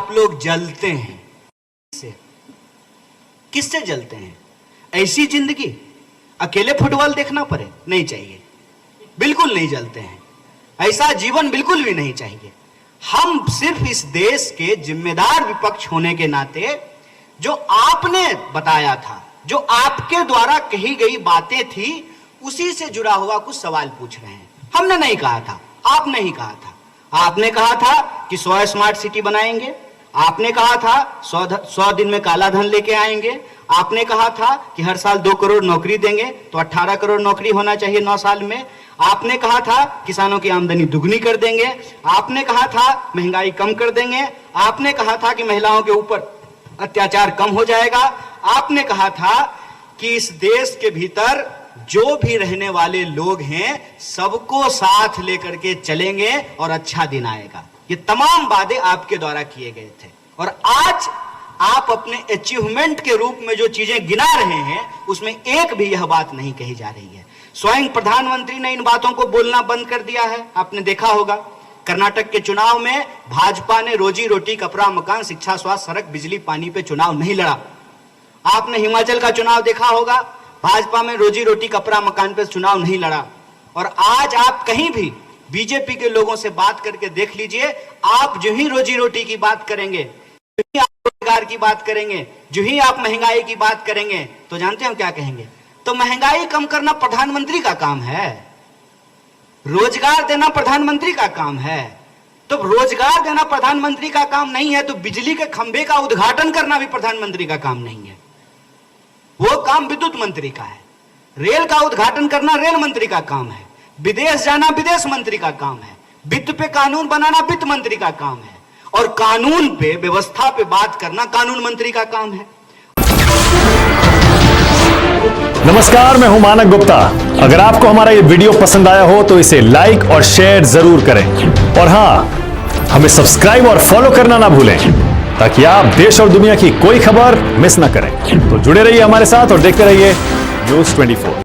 आप लोग जलते हैं। किससे जलते हैं? ऐसी जिंदगी अकेले फुटबॉल देखना पड़े? नहीं चाहिए, बिल्कुल नहीं जलते हैं। ऐसा जीवन बिल्कुल भी नहीं चाहिए। हम सिर्फ इस देश के जिम्मेदार विपक्ष होने के नाते जो आपने बताया था, जो आपके द्वारा कही गई बातें थी, उसी से जुड़ा हुआ कुछ सवाल पूछ रहे हैं। हमने नहीं कहा था, आपने ही कहा था। आपने कहा था कि 100 स्मार्ट सिटी बनाएंगे, आपने कहा था 100 दिन में काला धन लेके आएंगे, आपने कहा था कि हर साल 2 करोड़ नौकरी देंगे, तो 18 करोड़ नौकरी होना चाहिए 9 साल में। आपने कहा था किसानों की आमदनी दुगनी कर देंगे, आपने कहा था महंगाई कम कर देंगे, आपने कहा था कि महिलाओं के ऊपर अत्याचार कम हो जाएगा, आपने कहा था कि इस देश के भीतर जो भी रहने वाले लोग हैं सबको साथ लेकर के चलेंगे और अच्छा दिन आएगा। ये तमाम वादे आपके द्वारा किए गए थे और आज आप अपने अचीवमेंट के रूप में जो चीजें गिना रहे हैं उसमें एक भी यह बात नहीं कही जा रही है। स्वयं प्रधानमंत्री ने इन बातों को बोलना बंद कर दिया है। आपने देखा होगा कर्नाटक के चुनाव में भाजपा ने रोजी रोटी, कपड़ा, मकान, शिक्षा, स्वास्थ्य, सड़क, बिजली, पानी पे चुनाव नहीं लड़ा। आपने हिमाचल का चुनाव देखा होगा, भाजपा में रोजी रोटी, कपड़ा, मकान पे चुनाव नहीं लड़ा। और आज आप कहीं भी बीजेपी के लोगों से बात करके देख लीजिए, आप जो ही रोजी रोटी की बात करेंगे, जो ही आप रोजगार की बात करेंगे, जो ही आप महंगाई की बात करेंगे, तो जानते हो क्या कहेंगे? तो महंगाई कम करना प्रधानमंत्री का काम है, रोजगार देना प्रधानमंत्री का काम है। तो रोजगार देना प्रधानमंत्री का काम नहीं है तो बिजली के खंभे का उद्घाटन करना भी प्रधानमंत्री का काम नहीं है, वो काम विद्युत मंत्री का है। रेल का उद्घाटन करना रेल मंत्री का काम है, विदेश जाना विदेश मंत्री का काम है, वित्त पे कानून बनाना वित्त मंत्री का काम है, और कानून पे, व्यवस्था पे बात करना कानून मंत्री का काम है। नमस्कार, मैं हूं मानक गुप्ता। अगर आपको हमारा ये वीडियो पसंद आया हो तो इसे लाइक और शेयर जरूर करें, और हां, हमें सब्सक्राइब और फॉलो करना ना भूलें ताकि आप देश और दुनिया की कोई खबर मिस ना करें। तो जुड़े रहिए हमारे साथ और देखते रहिए News 24।